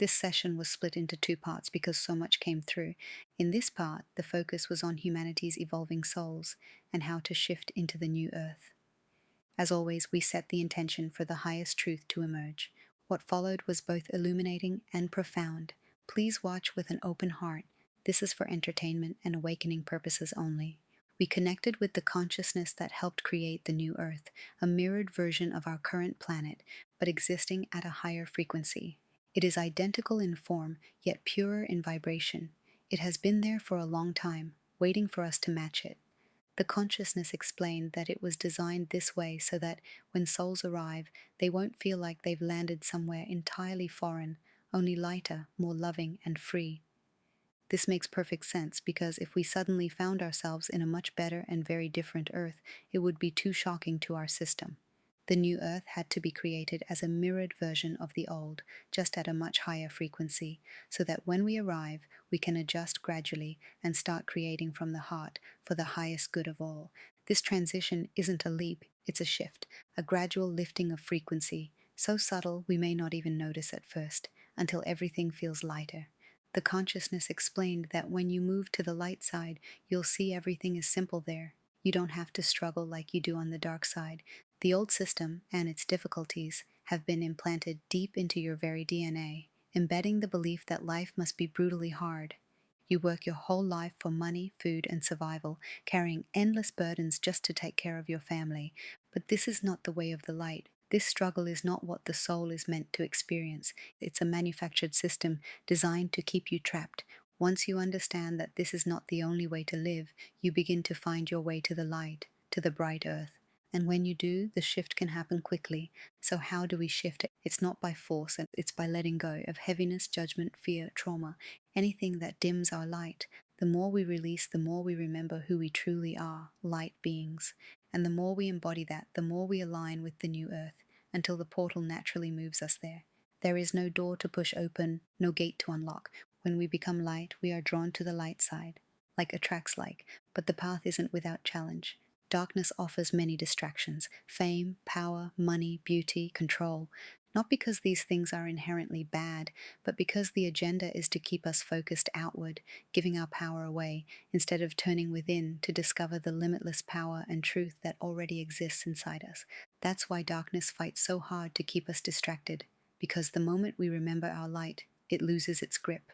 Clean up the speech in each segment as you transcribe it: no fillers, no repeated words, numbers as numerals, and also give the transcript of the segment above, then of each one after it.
This session was split into two parts because so much came through. In this part, the focus was on humanity's evolving souls and how to shift into the new earth. As always, we set the intention for the highest truth to emerge. What followed was both illuminating and profound. Please watch with an open heart. This is for entertainment and awakening purposes only. We connected with the consciousness that helped create the new Earth, a mirrored version of our current planet, but existing at a higher frequency. It is identical in form, yet purer in vibration. It has been there for a long time, waiting for us to match it. The consciousness explained that it was designed this way so that when souls arrive, they won't feel like they've landed somewhere entirely foreign, only lighter, more loving, and free. This makes perfect sense because if we suddenly found ourselves in a much better and very different Earth, it would be too shocking to our system. The new Earth had to be created as a mirrored version of the old, just at a much higher frequency, so that when we arrive, we can adjust gradually and start creating from the heart for the highest good of all. This transition isn't a leap, it's a shift, a gradual lifting of frequency, so subtle we may not even notice at first, until everything feels lighter. The consciousness explained that when you move to the light side, you'll see everything is simple there. You don't have to struggle like you do on the dark side. The old system and its difficulties have been implanted deep into your very DNA, embedding the belief that life must be brutally hard. You work your whole life for money, food, and survival, carrying endless burdens just to take care of your family. But this is not the way of the light. This struggle is not what the soul is meant to experience. It's a manufactured system designed to keep you trapped. Once you understand that this is not the only way to live, you begin to find your way to the light, to the bright earth. And when you do, the shift can happen quickly. So how do we shift it? It's not by force, it's by letting go of heaviness, judgment, fear, trauma, anything that dims our light. The more we release, the more we remember who we truly are, light beings. And the more we embody that, the more we align with the new earth, until the portal naturally moves us there. There is no door to push open, no gate to unlock. When we become light, we are drawn to the light side, like attracts like, but the path isn't without challenge. Darkness offers many distractions: fame, power, money, beauty, control. Not because these things are inherently bad, but because the agenda is to keep us focused outward, giving our power away, instead of turning within to discover the limitless power and truth that already exists inside us. That's why darkness fights so hard to keep us distracted, because the moment we remember our light, it loses its grip.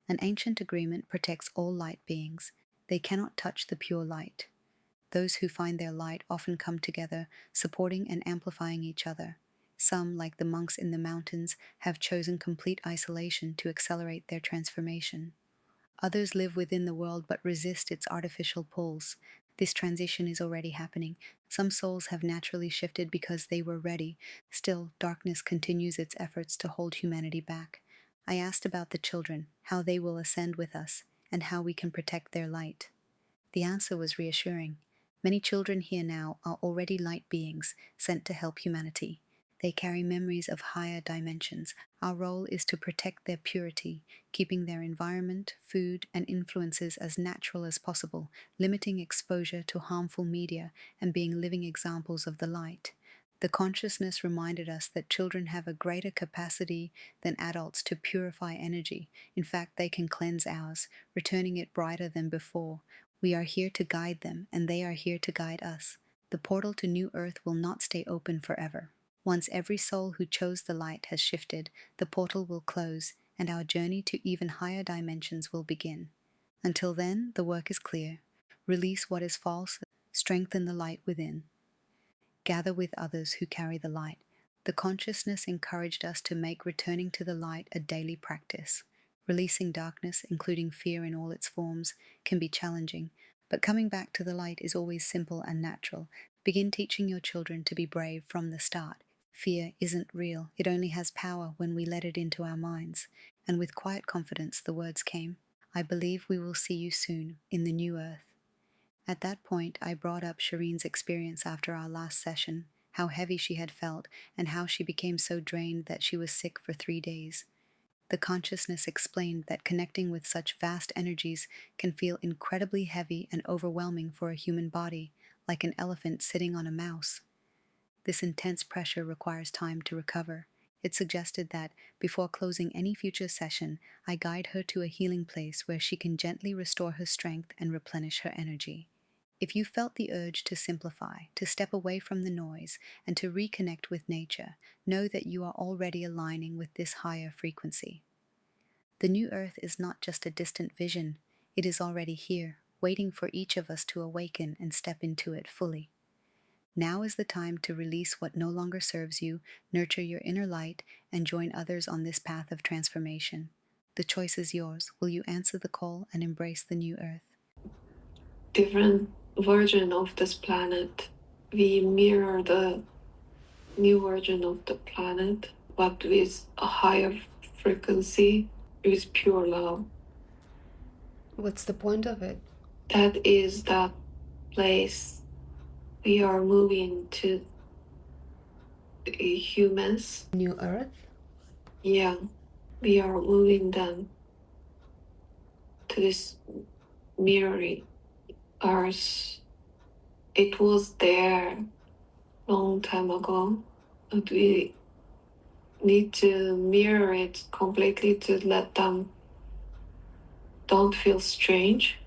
An ancient agreement protects all light beings. They cannot touch the pure light. Those who find their light often come together, supporting and amplifying each other. Some, like the monks in the mountains, have chosen complete isolation to accelerate their transformation. Others live within the world but resist its artificial pulls. This transition is already happening. Some souls have naturally shifted because they were ready. Still, darkness continues its efforts to hold humanity back. I asked about the children, how they will ascend with us, and how we can protect their light. The answer was reassuring. Many children here now are already light beings sent to help humanity. They carry memories of higher dimensions. Our role is to protect their purity, keeping their environment, food, and influences as natural as possible, limiting exposure to harmful media, and being living examples of the light. The consciousness reminded us that children have a greater capacity than adults to purify energy. In fact, they can cleanse ours, returning it brighter than before. We are here to guide them, and they are here to guide us. The portal to New Earth will not stay open forever. Once every soul who chose the light has shifted, the portal will close, and our journey to even higher dimensions will begin. Until then, the work is clear. Release what is false, strengthen the light within. Gather with others who carry the light. The consciousness encouraged us to make returning to the light a daily practice. Releasing darkness, including fear in all its forms, can be challenging, but coming back to the light is always simple and natural. Begin teaching your children to be brave from the start. Fear isn't real. It only has power when we let it into our minds. And with quiet confidence, the words came, "I believe we will see you soon in the new earth." At that point, I brought up Shireen's experience after our last session, how heavy she had felt, and how she became so drained that she was sick for 3 days. The consciousness explained that connecting with such vast energies can feel incredibly heavy and overwhelming for a human body, like an elephant sitting on a mouse. This intense pressure requires time to recover. It suggested that before closing any future session, I guide her to a healing place where she can gently restore her strength and replenish her energy. If you felt the urge to simplify, to step away from the noise, and to reconnect with nature, know that you are already aligning with this higher frequency. The new earth is not just a distant vision, it is already here, waiting for each of us to awaken and step into it fully. Now is the time to release what no longer serves you, nurture your inner light, and join others on this path of transformation. The choice is yours. Will you answer the call and embrace the new earth? Different version of this planet. We mirror the new version of the planet, but with a higher frequency, with pure love. What's the point of it? That is that place we are moving to, the humans. New Earth? Yeah, we are moving them to this mirroring earth. It was there long time ago, but we need to mirror it completely to let them don't feel strange.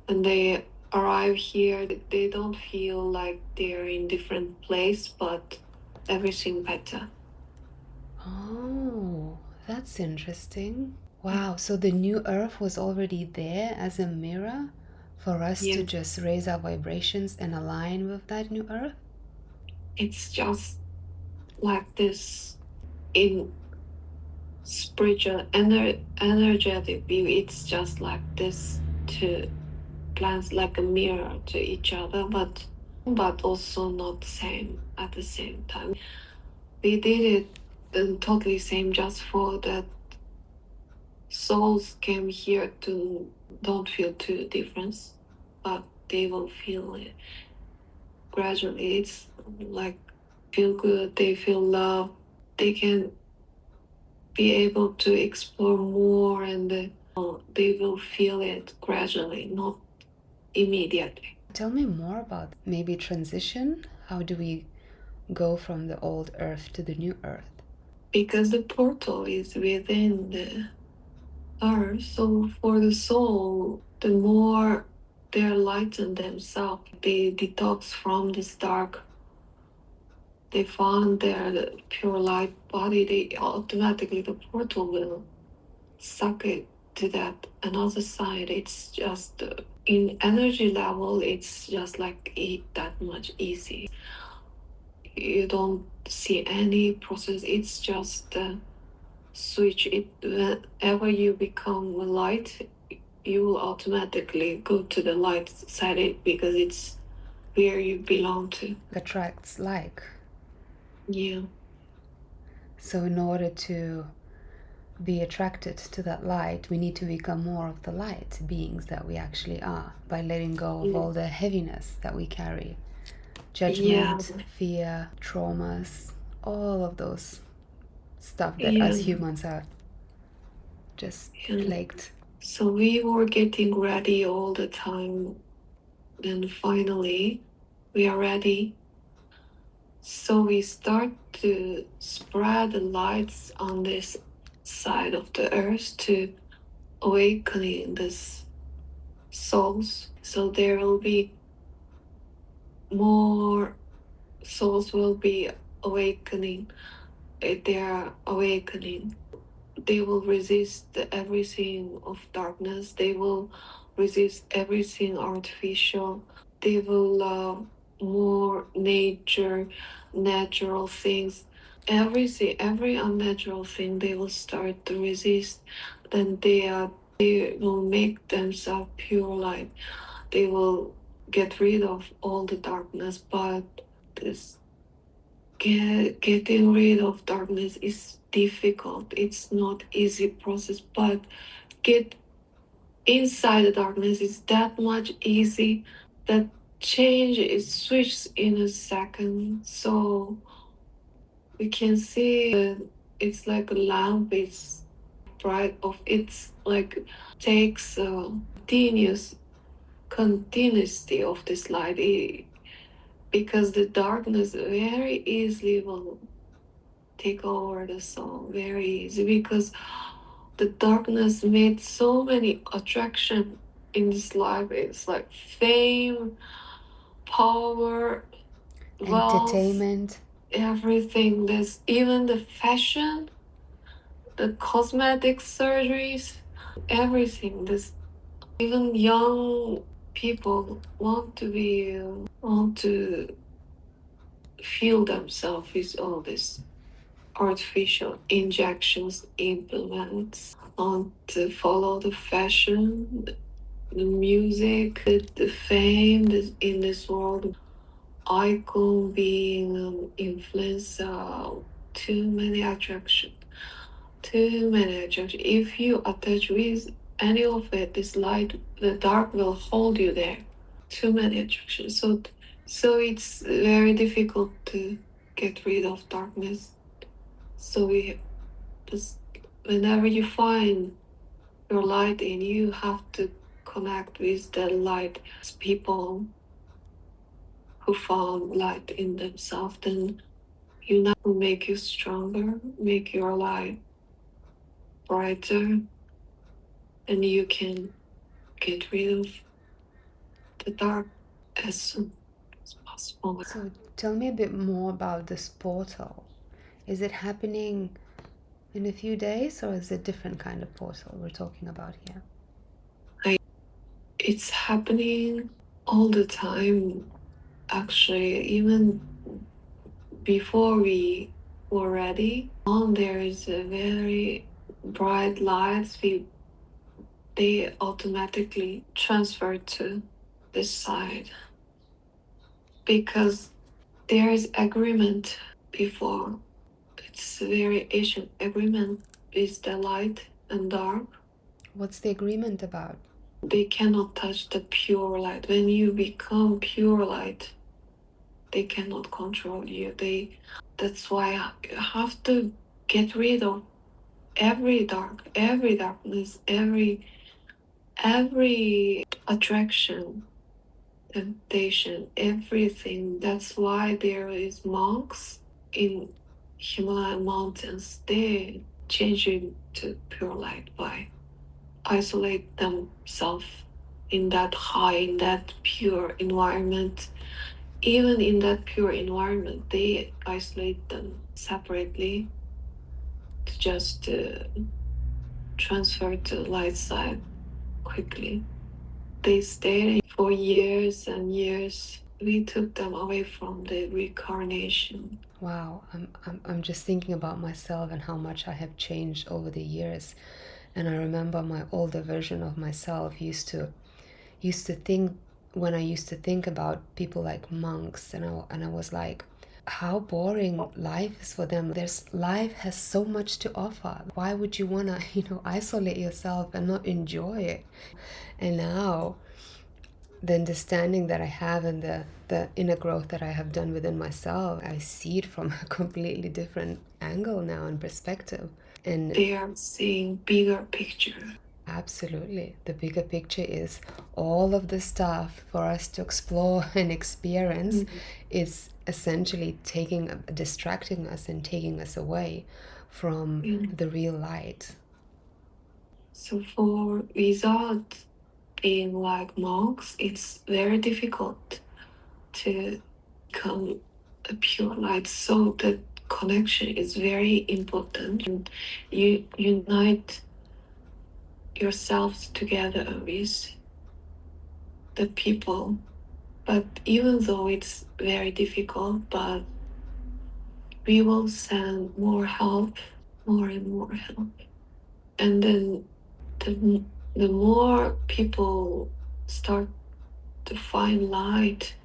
When they arrive here, they don't feel like they're in different place, but everything better. Oh, that's interesting. Wow, so the new Earth was already there as a mirror for us to Yeah, just raise our vibrations and align with that new Earth? it's just like this in spiritual energetic view. It's just like this to plants like a mirror to each other, but also not same at the same time. We did it totally same just for that souls came here to don't feel too difference, but they will feel it gradually. It's like feel good, they feel love, they can be able to explore more, and they will feel it gradually, not immediately. Tell me more about maybe transition. How do we go from the old Earth to the new Earth? Because the portal is within the earth. So for the soul, the more they enlighten themselves, they detox from this dark, they found their pure light body, they automatically the portal will suck it to that another side. It's just in energy level, it's just like that much easy. You don't see any process. It's just switch it whenever you become light, you will automatically go to the light side because it's where you belong to. Attracts like. Yeah. So, in order to be attracted to that light, we need to become more of the light beings that we actually are by letting go of all the heaviness that we carry. Yeah. Judgment, fear, traumas, all of those stuff that Yeah. as humans are just Yeah. plagued. So we were getting ready all the time. Then finally, we are ready. So we start to spread the lights on this side of the earth to awakening this souls. So there will be more souls will be awakening. They are awakening. They will resist everything of darkness. They will resist everything artificial. They will love more nature, natural things. Everything, every unnatural thing, they will start to resist. Then they will make themselves pure light. They will get rid of all the darkness, but this getting rid of darkness is difficult. It's not easy process, but get inside the darkness is that much easy. That change is switched in a second. So we can see it's like a lamp. It's bright of it's like takes continuity of this light, because the darkness very easily will take over the soul very easy because the darkness made so many attraction in this life. It's like fame, power, wealth, Entertainment. everything. This even the fashion, the cosmetic surgeries, everything. This even young people want to feel themselves with all this artificial injections, implements, want to follow the fashion, the music, the fame in this world. Icon being an influencer, too many attraction, too many attraction. If you attach with any of it, this light, the dark will hold you there. Too many attractions. So it's very difficult to get rid of darkness. So we just whenever you find your light in you, have to connect with the light. People who found light in themselves, then you know will make you stronger, make your light brighter, and you can get rid of the dark as soon as possible. So tell me a bit more about this portal. Is it happening in a few days, or is it a different kind of portal we're talking about here? It's happening all the time, actually, even before we were ready. There is a very bright lights. They automatically transfer to this side because there is agreement before. It's a very ancient agreement with the light and dark. What's the agreement about? They cannot touch the pure light. When you become pure light, they cannot control you. That's why you have to get rid of every darkness, every attraction, temptation, everything. That's why there is monks in Himalayan mountains. They change it to pure light by isolate themselves in that high, in that pure environment. Even in that pure environment, they isolate them separately to just transfer to the light side quickly. They stayed for years and years. We took them away from the reincarnation. Wow, I'm just thinking about myself and how much I have changed over the years. And I remember my older version of myself used to think, when I used to think about people like monks, and I was like, how boring life is for them. Life has so much to offer. Why would you wanna, isolate yourself and not enjoy it? And now the understanding that I have and the inner growth that I have done within myself, I see it from a completely different angle now and perspective. And they are seeing bigger picture. Absolutely. The bigger picture is all of the stuff for us to explore and experience is essentially distracting us and taking us away from the real light. So for without being like monks, it's very difficult to become a pure light. So the connection is very important. And you unite yourselves together with the people. But even though it's very difficult, but we will send more help, more and more help. And then the more people start to find light,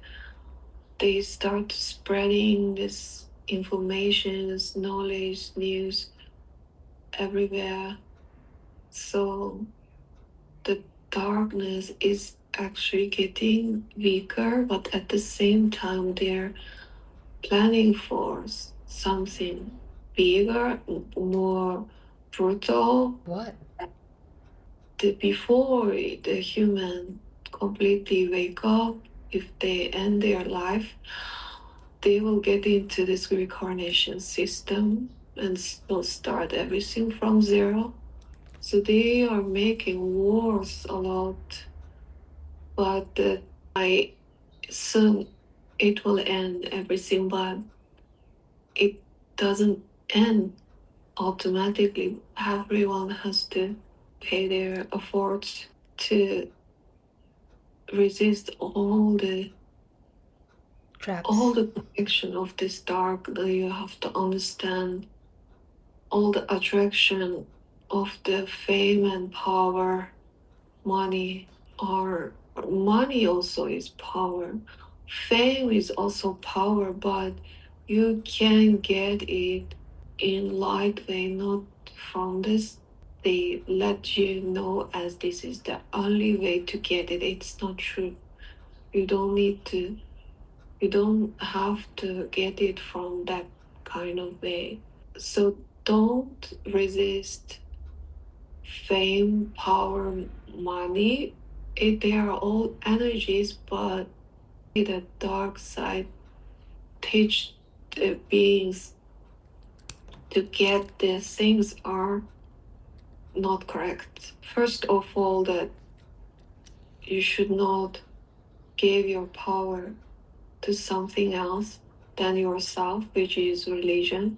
they start spreading this information, this knowledge, news everywhere. So the darkness is actually getting weaker, but at the same time, they're planning for something bigger, more brutal. What? Before the human completely wake up, if they end their life, they will get into this reincarnation system. and will start everything from zero. So they are making wars a lot, but I soon it will end everything, but it doesn't end automatically. Everyone has to pay their efforts to resist all Traps. the protection of this dark. That you have to understand all the attraction of the fame and power, money, or money also is power. Fame is also power, but you can get it in light way, not from this. They let you know as this is the only way to get it. It's not true. You don't need to, you don't have to get it from that kind of way. So don't resist fame, power, money. They are all energies, but the dark side teach the beings to get these things are not correct. First of all, that you should not give your power to something else than yourself, which is religion,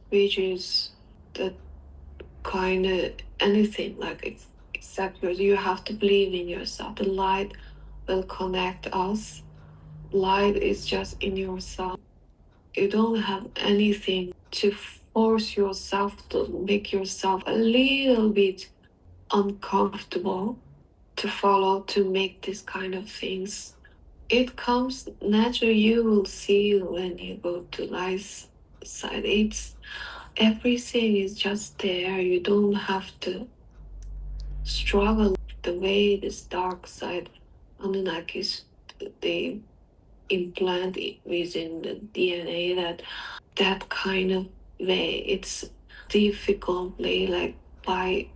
which is the kind of anything like it's except you have to believe in yourself. The light will connect us. Light is just in yourself. You don't have anything to force yourself to make yourself a little bit uncomfortable to follow to make this kind of things. It comes naturally. You will see when you go to light side. It's everything is just there. You don't have to struggle the way this dark side Anunnakis they implant it within the DNA that kind of way. It's difficultly like by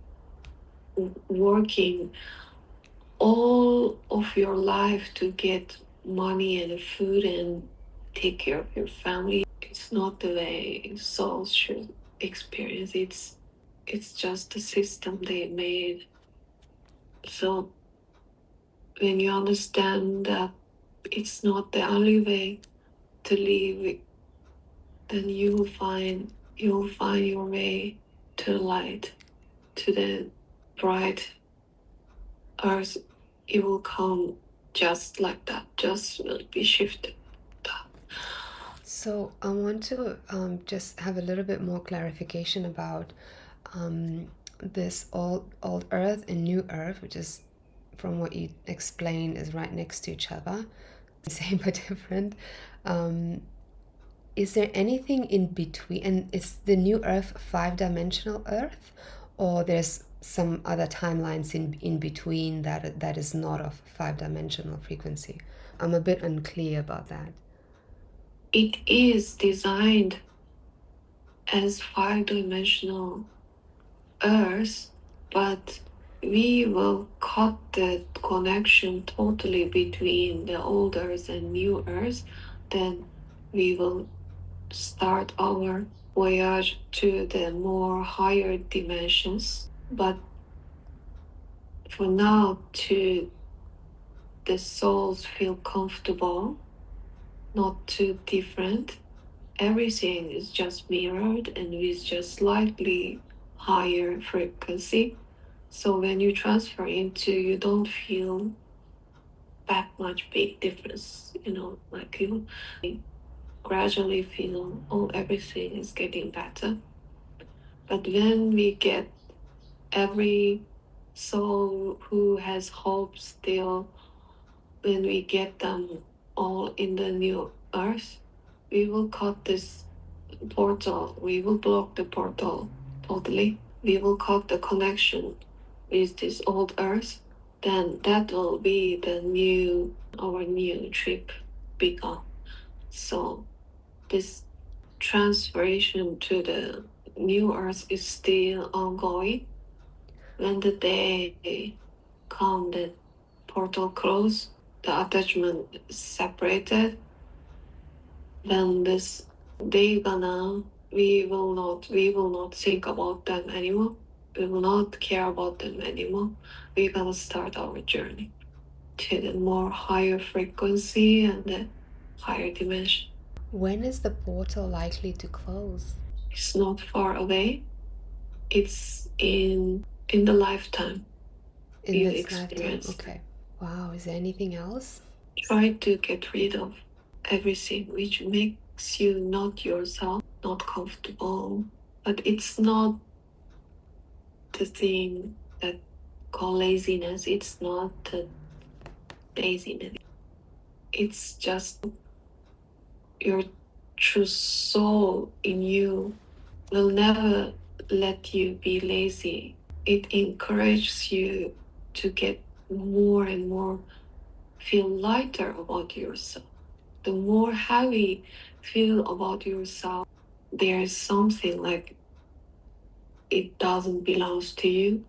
working all of your life to get money and food and take care of your family. It's not the way souls should experience. It's just a system they made. So when you understand that it's not the only way to live, then you'll find your way to the light, to the bright earth. It will come just like that, just will be shifted. So I want to just have a little bit more clarification about this old Earth and new Earth, which is, from what you explained, is right next to each other, same but different. Is there anything in between? And is the new Earth 5-dimensional Earth, or there's some other timelines in between that is not of 5-dimensional frequency? I'm a bit unclear about that. It is designed as 5-dimensional Earth, but we will cut the connection totally between the old Earth and new Earth. Then we will start our voyage to the more higher dimensions. But for now, to the souls feel comfortable, not too different. Everything is just mirrored and with just slightly higher frequency. So when you transfer into, you don't feel that much big difference, like you gradually feel, oh, everything is getting better. But when we get every soul who has hope still, when we get them all in the new earth, we will cut this portal. We will block the portal totally. We will cut the connection with this old earth. Then that will be our new trip begun. So this transformation to the new earth is still ongoing. When the day come, the portal close, the attachment is separated, then this they gonna we will not think about them anymore. We will not care about them anymore. We're gonna start our journey to the more higher frequency and the higher dimension. When is the portal likely to close? It's not far away. It's in the lifetime In you this lifetime? experience. Okay. Wow, is there anything else? Try to get rid of everything which makes you not yourself, not comfortable. But it's not the thing that call laziness. It's not the laziness. It's just your true soul in you will never let you be lazy. It encourages you to get more and more feel lighter about yourself. The more heavy feel about yourself, there's something like it doesn't belong to you.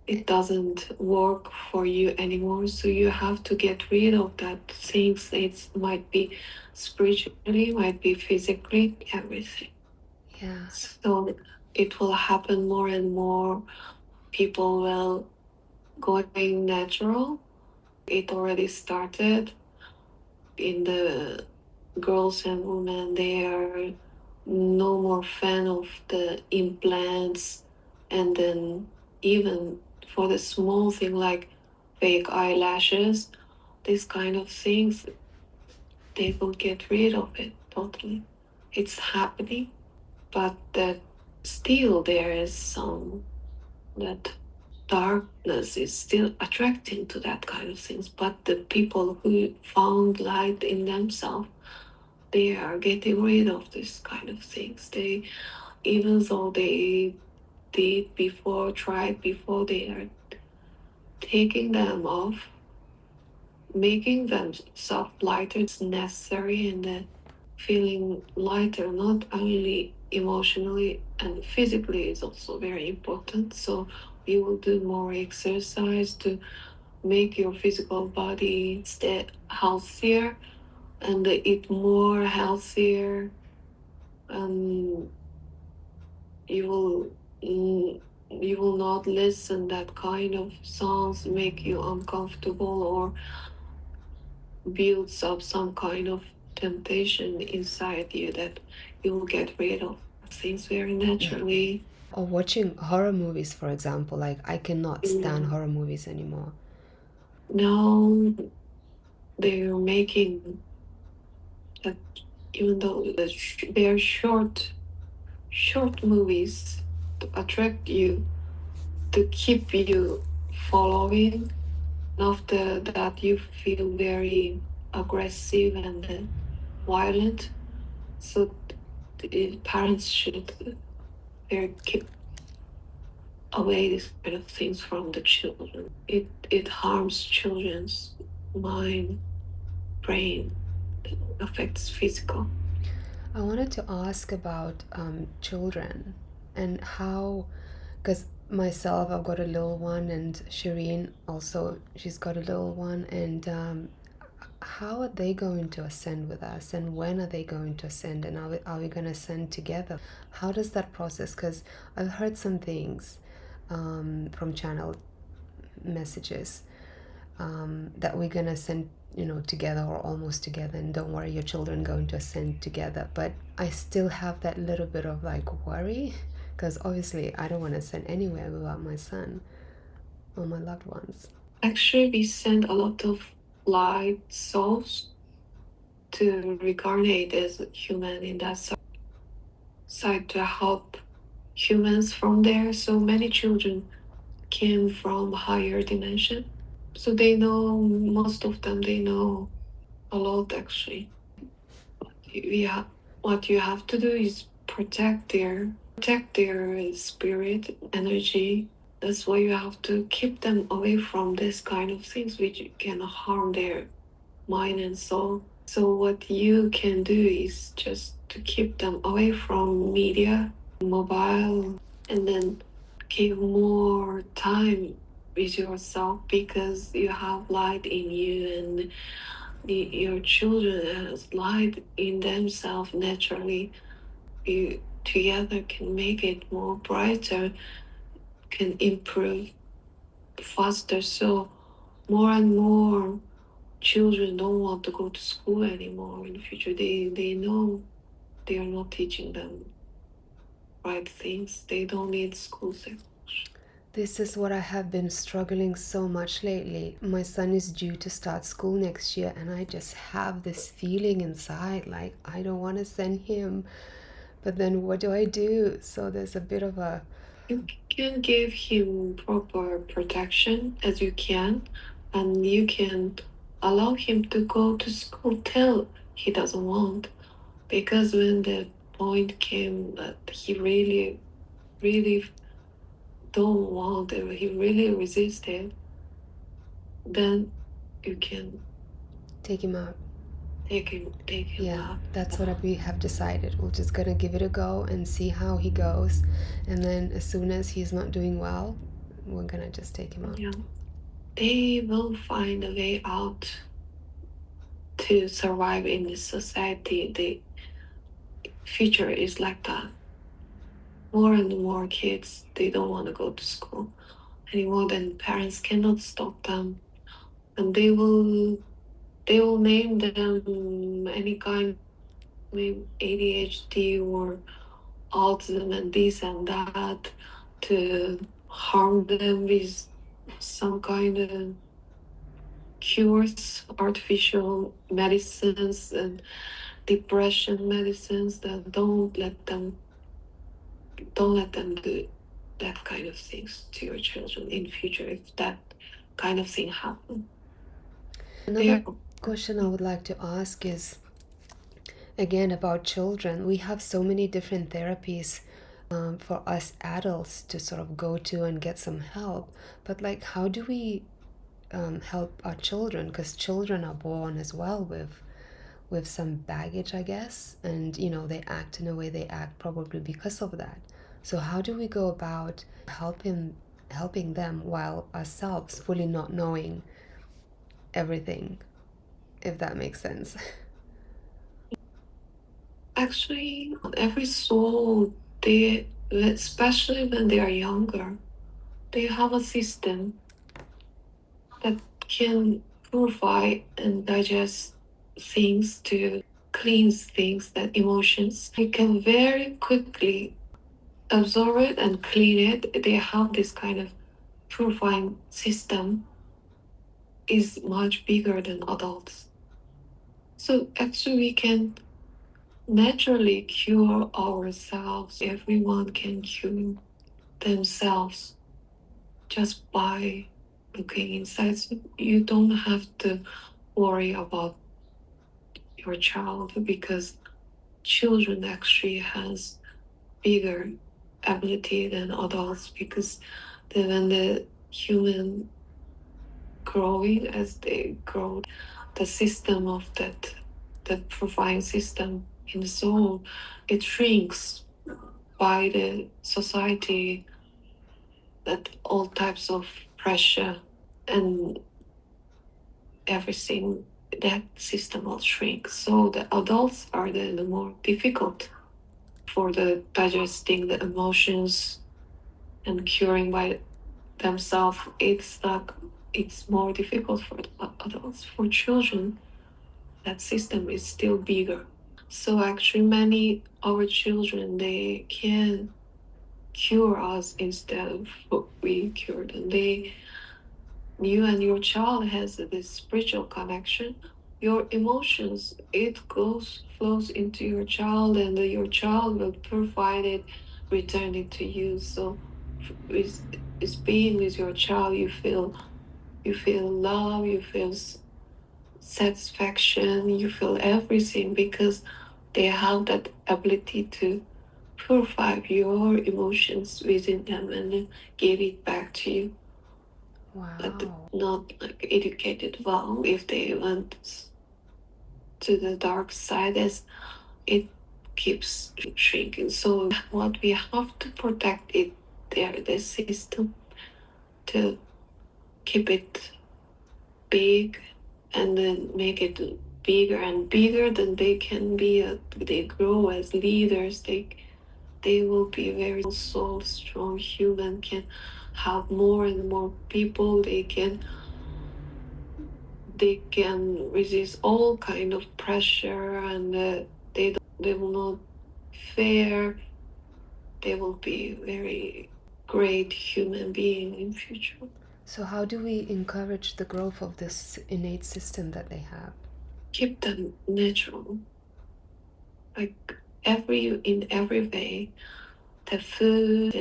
It doesn't work for you anymore. So you have to get rid of that things. It might be spiritually, might be physically, everything. Yeah. So it will happen more and more. People will going natural. It already started in the girls and women. They are no more fan of the implants, and then even for the small thing like fake eyelashes, these kind of things, they will get rid of it totally. It's happening, but that still there is some that darkness is still attracting to that kind of things. But the people who found light in themselves, they are getting rid of this kind of things. They, even though they did before, tried before, they are taking them off, making themselves lighter. It's necessary, and then feeling lighter, not only emotionally and physically, is also very important. So you will do more exercise to make your physical body stay healthier and eat more healthier. And you will you will not listen that kind of songs make you uncomfortable or builds up some kind of temptation inside you that you will get rid of things very naturally. Or watching horror movies, for example. Like, I cannot stand Mm, horror movies anymore. now they're making that, even though they're short movies to attract you, to keep you following. After that, you feel very aggressive and violent. So the parents should keep away this kind of things from the children. It harms children's mind, brain, affects physical. I wanted to ask about children and how, because myself, I've got a little one, and Shireen also, she's got a little one, and how are they going to ascend with us, and when are they going to ascend, and are we going to ascend together? How does that process? Because I've heard some things from channel messages that we're gonna ascend, together or almost together, and don't worry, your children going to ascend together. But I still have that little bit of like worry, because obviously I don't want to ascend anywhere without my son or my loved ones. Actually, we send a lot of light souls to reincarnate as a human in that side to help humans from there. So many children came from higher dimension. So they know, most of them, they know a lot actually. Yeah, what you have to do is protect their spirit energy. That's why you have to keep them away from this kind of things which can harm their mind and soul. So what you can do is just to keep them away from media, mobile, and then give more time with yourself because you have light in you, and your children has light in themselves naturally. together can make it more brighter, can improve faster. So more and more children don't want to go to school anymore in the future. They know they are not teaching them right things. They don't need schools anymore. This is what I have been struggling so much lately. My son is due to start school next year, and I just have this feeling inside like I don't want to send him. But then what do I do? So there's a bit of a. You can give him proper protection as you can, and you can allow him to go to school till he doesn't want. Because when the point came that he really, really don't want it, he really resisted, then you can Take him out. take him Yeah, out. that's what we have decided. We're just gonna give it a go and see how he goes. And then as soon as he's not doing well, we're gonna just take him out. Yeah, they will find a way out to survive in this society. The future is like that. More and more kids, they don't want to go to school anymore. Then parents cannot stop them, and they will name them any kind, maybe ADHD or autism and this and that, to harm them with some kind of cures, artificial medicines and depression medicines that don't let them do that kind of things to your children in future if that kind of thing happen. Another They're question I would like to ask is again about children. We have so many different therapies for us adults to sort of go to and get some help. But like, how do we help our children? Because children are born as well with some baggage, I guess, and they act in a way they act probably because of that. So how do we go about helping them while ourselves fully not knowing everything, if that makes sense? actually every soul, they, especially when they are younger, they have a system that can purify and digest things, to cleanse things, that emotions. You can very quickly absorb it and clean it. They have this kind of purifying system is much bigger than adults. So actually we can naturally cure ourselves. Everyone can cure themselves just by looking inside. So you don't have to worry about your child, because children actually has bigger ability than adults, because when the human growing, as they grow, the system of that providing system in the soul, it shrinks by the society, that all types of pressure and everything, that system will shrink. So the adults are the more difficult for the digesting the emotions and curing by themselves. It's like it's more difficult for the adults. For children, that system is still bigger. So actually many our children, they can cure us instead of what we cure them. You and your child has this spiritual connection. Your emotions, it flows into your child, and your child will provide it, return it to you. So with being with your child, you feel love, you feel satisfaction, you feel everything, because they have that ability to purify your emotions within them and then give it back to you. But Wow. not like educated well, if they went to the dark side, as it keeps shrinking. So what we have to protect it there, the system, to keep it big, and then make it bigger and bigger. Then they can be they grow as leaders. they will be very so strong human, can help more and more people. They can resist all kind of pressure, and they will not fear. They will be very great human being in future. So, how do we encourage the growth of this innate system that they have? Keep them natural, like in every way. The food,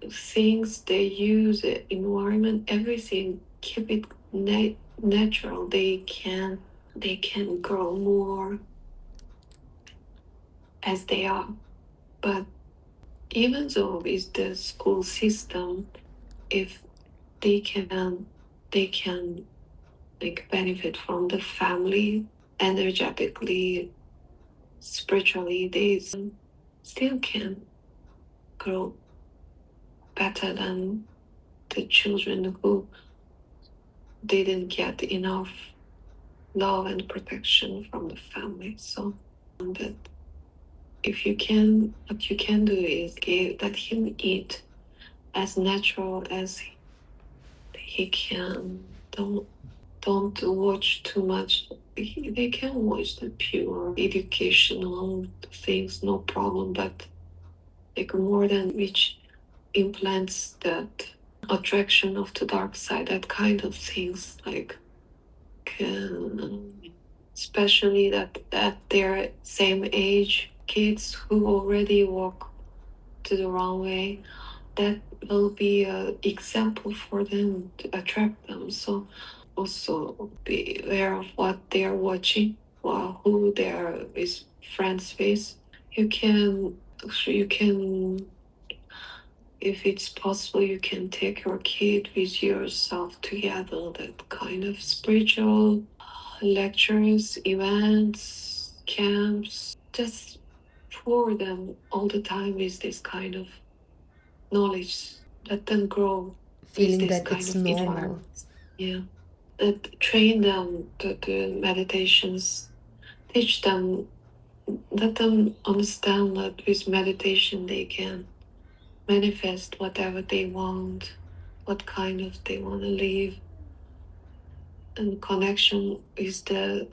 the things they use, the environment, everything. Keep it natural. They can grow more as they are. But even though with the school system, if they can like benefit from the family energetically, spiritually, they still can grow better than the children who didn't get enough love and protection from the family. So that if you can, what you can do is let him eat as natural as he can. Don't watch too much. They can watch the pure educational things, no problem. But like more than which implants that attraction of the dark side, that kind of things, like can, especially that at their same age, kids who already walk to the wrong way, that will be an example for them to attract them. So also be aware of what they are watching, or who they are with friends with. You can, if it's possible, you can take your kid with yourself together. That kind of spiritual lectures, events, camps, just pour them all the time with this kind of knowledge. Let them grow with Feeling this that kind it's of normal. environment. Yeah. That train them to do meditations, teach them, let them understand that with meditation they can manifest whatever they want, what kind of they want to live, and connection is the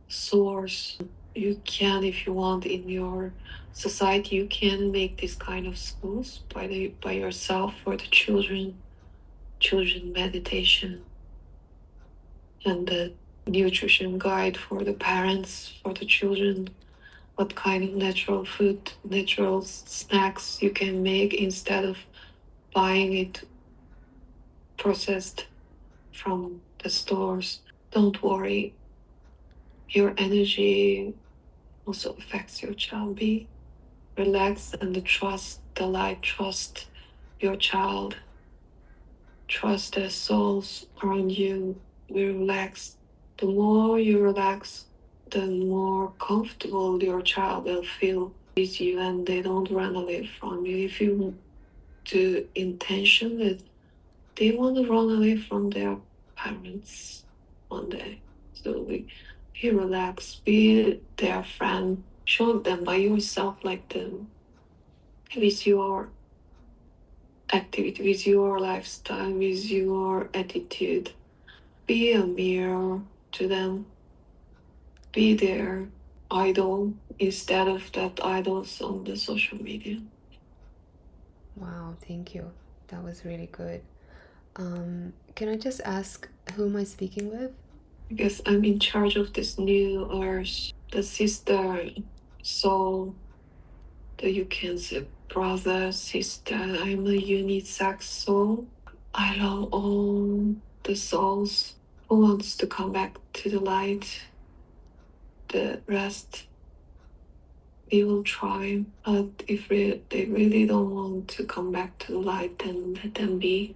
source. You can, if you want, in your society, you can make this kind of schools by yourself for the children meditation, and the nutrition guide for the parents, for the children, what kind of natural food, natural snacks you can make instead of buying it processed from the stores. Don't worry, your energy also affects your child. Be relaxed and trust the light, trust your child, trust the souls around you. Be relaxed. The more you relax, the more comfortable your child will feel with you, and they don't run away from you. If you do intention that they want to run away from their parents one day. So be relaxed, be their friend, show them by yourself, like them, with your activity, with your lifestyle, with your attitude. Be a mirror to them, be their idol instead of that idols on the social media. Wow, thank you. That was really good. Can I just ask, who am I speaking with? Because I'm in charge of this new earth, the sister soul, that you can say brother, sister. I'm a unisex soul. I love all the souls who wants to come back to the light. The rest we will try, but if they really don't want to come back to the light, then let them be.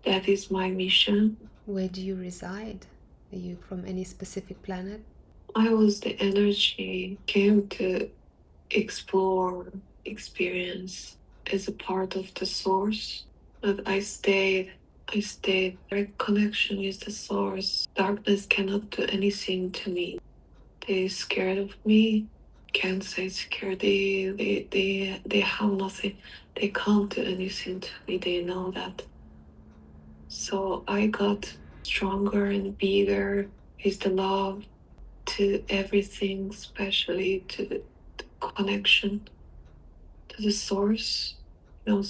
That is my mission. Where do you reside? Are you from any specific planet? I was the energy came to explore, experience as a part of the source. But I stayed direct connection with the source. Darkness cannot do anything to me. They're scared of me. can't say scared. They have nothing. They can't do anything to me. They know that. So I got stronger and bigger with the love to everything, especially to the connection to the source. You know,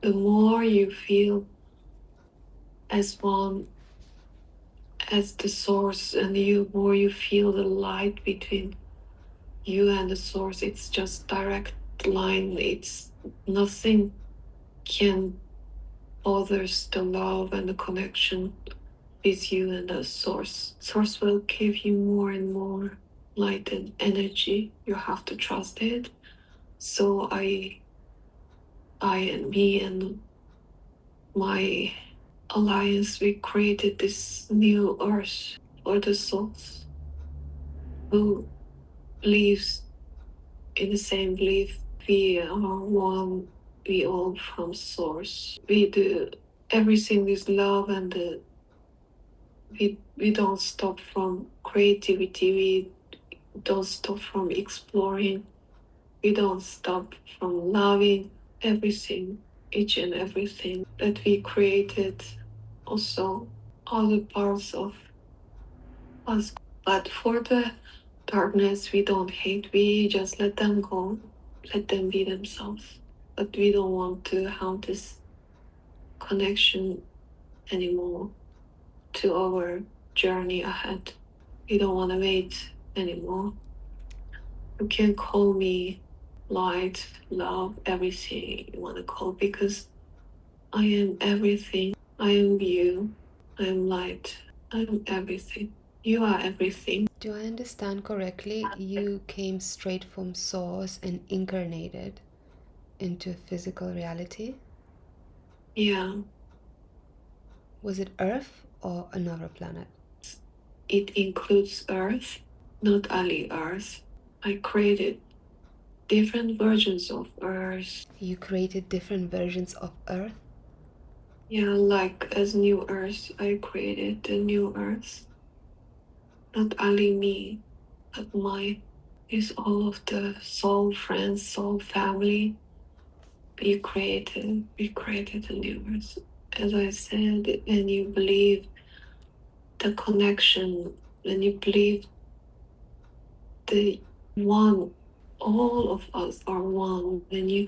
the more you feel as one as the source, and you more you feel the light between you and the source, it's just direct line. It's nothing can bothers the love and the connection with you and the source. Source will give you more and more light and energy. You have to trust it. So I and me and my alliance, we created this new earth for the souls who lives in the same belief. We are one, we all from source. We do everything with love, and we don't stop from creativity. We don't stop from exploring. We don't stop from loving everything, each and everything that we created. Also, other parts of us. But for the darkness, we don't hate. We just let them go, let them be themselves. But we don't want to have this connection anymore to our journey ahead. We don't want to wait anymore. You can call me light, love, everything you want to call, because I am everything. I am you. I am light. I am everything. You are everything. Do I understand correctly? You came straight from source and incarnated into physical reality? Yeah, Was it Earth or another planet? it includes Earth, not only Earth. I created different versions of Earth. You created different versions of Earth? Yeah, like as new Earth, I created the new Earth. Not only me, but my is all of the soul friends, soul family. We created a new Earth. As I said, when you believe the connection, when you believe the one, all of us are one, when you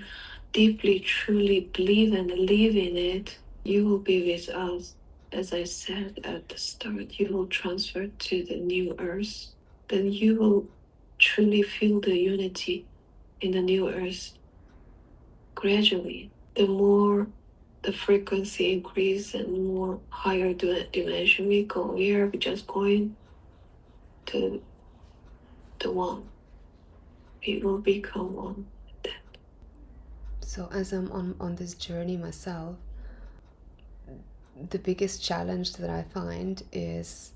deeply, truly believe and live in it, you will be with us. As I said at the start, you will transfer to the new earth. Then you will truly feel the unity in the new earth gradually. The more the frequency increase and more higher dimension we go, we are just going to the one. We will become one. So, as I'm on this journey myself, the biggest challenge that I find is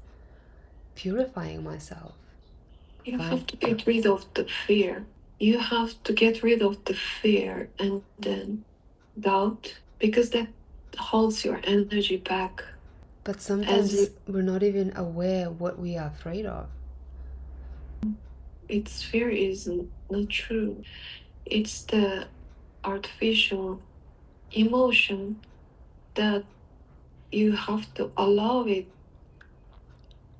purifying myself. You have to get rid of the fear. You have to get rid of the fear and then doubt, because that holds your energy back. But sometimes we're not even aware what we are afraid of. Its fear is not true. It's the artificial emotion that you have to allow it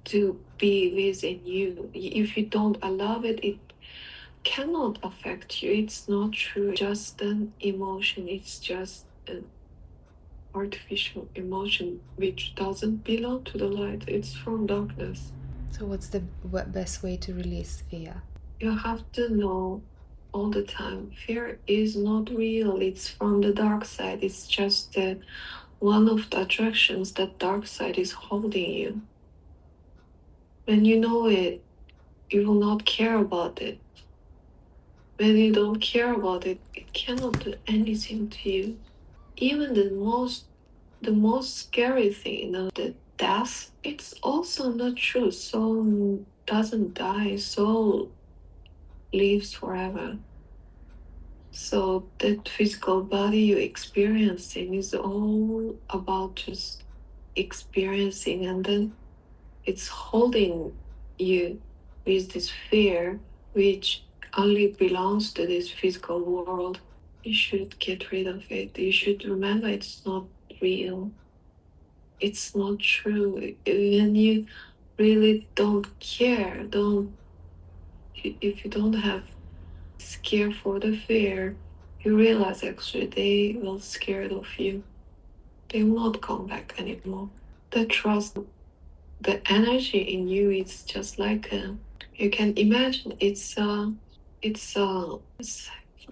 to be within you. If you don't allow it, it cannot affect you. It's not true. It's just an emotion. It's just an artificial emotion which doesn't belong to the light. It's from darkness. So, what's the best way to release fear? You have to know all the time, fear is not real. It's from the dark side. It's just one of the attractions that dark side is holding you. When you know it, you will not care about it. When you don't care about it, it cannot do anything to you. Even the most scary thing, the death, it's also not true. Soul doesn't die, soul lives forever. So that physical body you're experiencing is all about just experiencing, and then it's holding you with this fear which only belongs to this physical world. You should get rid of it. You should remember it's not real. It's not true. When you really don't care, if you don't have scare for the fear, you realize actually they will scared of you. They will not come back anymore. The trust, the energy in you, it's just like you can imagine for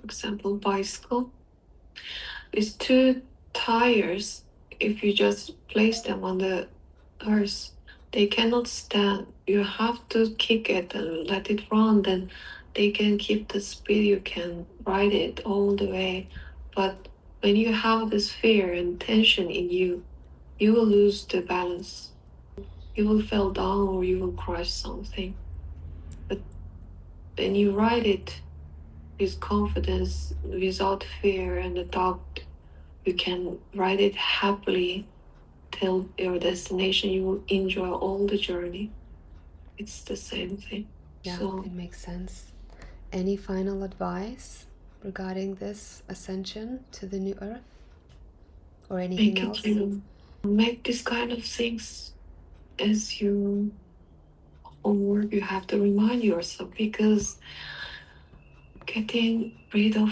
example, bicycle. It's two tires. If you just place them on the earth, they cannot stand. You have to kick it and let it run. Then they can keep the speed. You can ride it all the way. But when you have this fear and tension in you, you will lose the balance. You will fall down or you will crush something. But when you ride it with confidence, without fear and the doubt, you can ride it happily till your destination. You will enjoy all the journey. It's the same thing. Yeah, So it makes sense. Any final advice regarding this ascension to the new earth or anything make it else? you. Make this kind of things as you homework. You have to remind yourself because getting rid of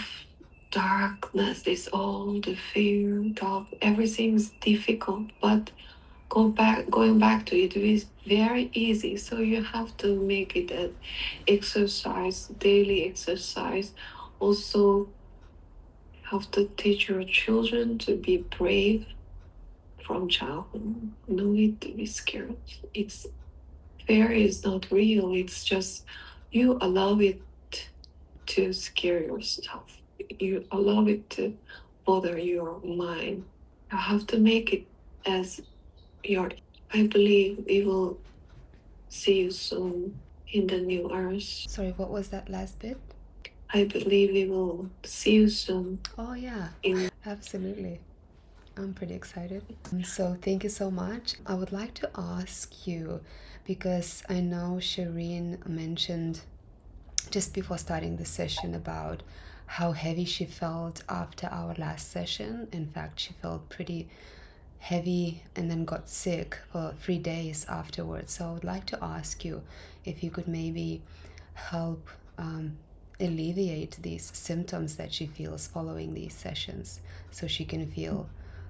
darkness is all the fear, doubt, everything's difficult. But going back to it is very easy. So you have to make it an exercise, daily exercise. Also have to teach your children to be brave from childhood. No need to be scared. It's fear is not real. It's just you allow it to scare yourself. You allow it to bother your mind. You have to make it as your. I believe we will see you soon in the new earth. Sorry, what was that last bit? I believe we will see you soon. Oh, yeah, In absolutely. I'm pretty excited. So, thank you so much. I would like to ask you because I know Shireen mentioned just before starting the session about how heavy she felt after our last session. In fact, she felt pretty heavy and then got sick for 3 days afterwards. So I would like to ask you if you could maybe help alleviate these symptoms that she feels following these sessions so she can feel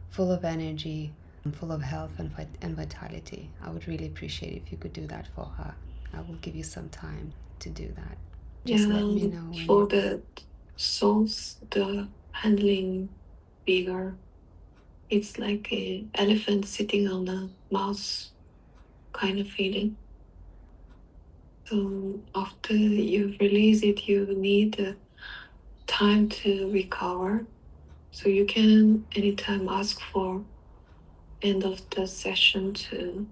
full of energy, full of health and vitality. I would really appreciate if you could do that for her. I will give you some time to do that. Just let me know when for you. the souls, the handling bigger. It's like an elephant sitting on a mouse kind of feeling. So after you release it, you need time to recover. So you can anytime ask for end of the session to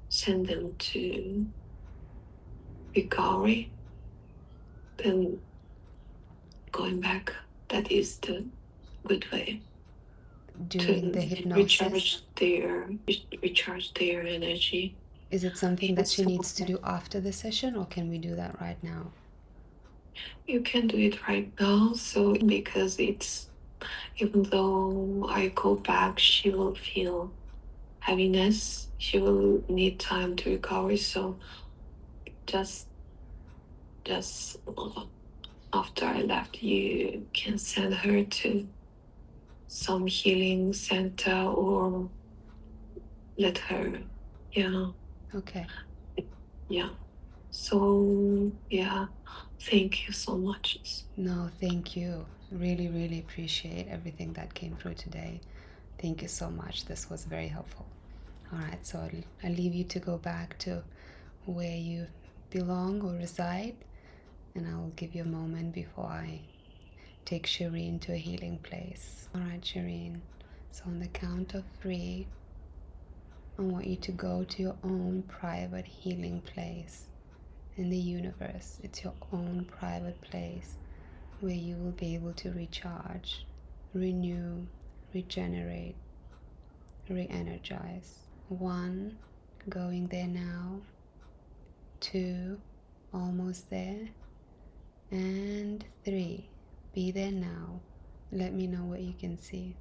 send them to recovery. Then going back, that is the good way During to the hypnosis, recharge their energy. is it something that she So needs to do after the session, or can we do that right now? you can do it right now. So because it's even though I go back, she will feel heaviness. She will need time to recover. So just just after I left, you can send her to some healing center or let her, yeah, Okay. yeah. So yeah, thank you so much. No, thank you. Really, really appreciate everything that came through today. Thank you so much. This was very helpful. All right, so I'll leave you to go back to where you belong or reside, and I'll give you a moment before I take Shireen to a healing place. All right, Shireen. So on the count of 3, I want you to go to your own private healing place in the universe. It's your own private place where you will be able to recharge, renew, regenerate, re energize. 1, going there now. 2, almost there. And 3. Be there now. Let me know what you can see.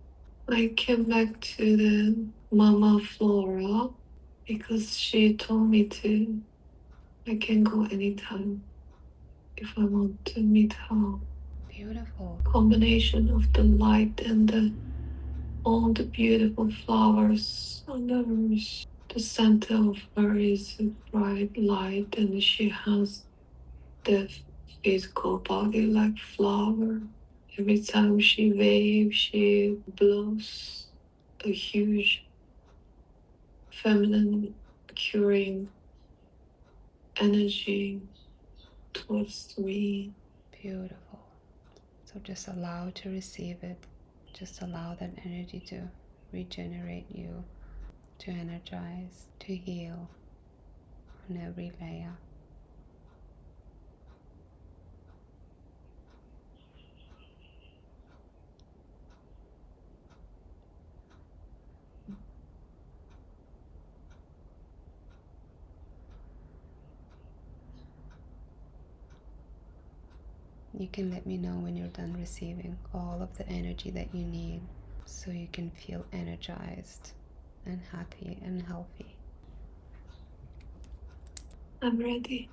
I came back to the Mama Flora because she told me to. I can go anytime if I want to meet her. Beautiful. Combination of the light and all the beautiful flowers on the earth. The center of her is a bright light, and she has the physical body like flower. Every time she waves, she blows a huge feminine curing energy towards me. Beautiful. So just allow to receive it. Just allow that energy to regenerate you, to energize, to heal on every layer. You can let me know when you're done receiving all of the energy that you need so you can feel energized and happy and healthy. I'm ready.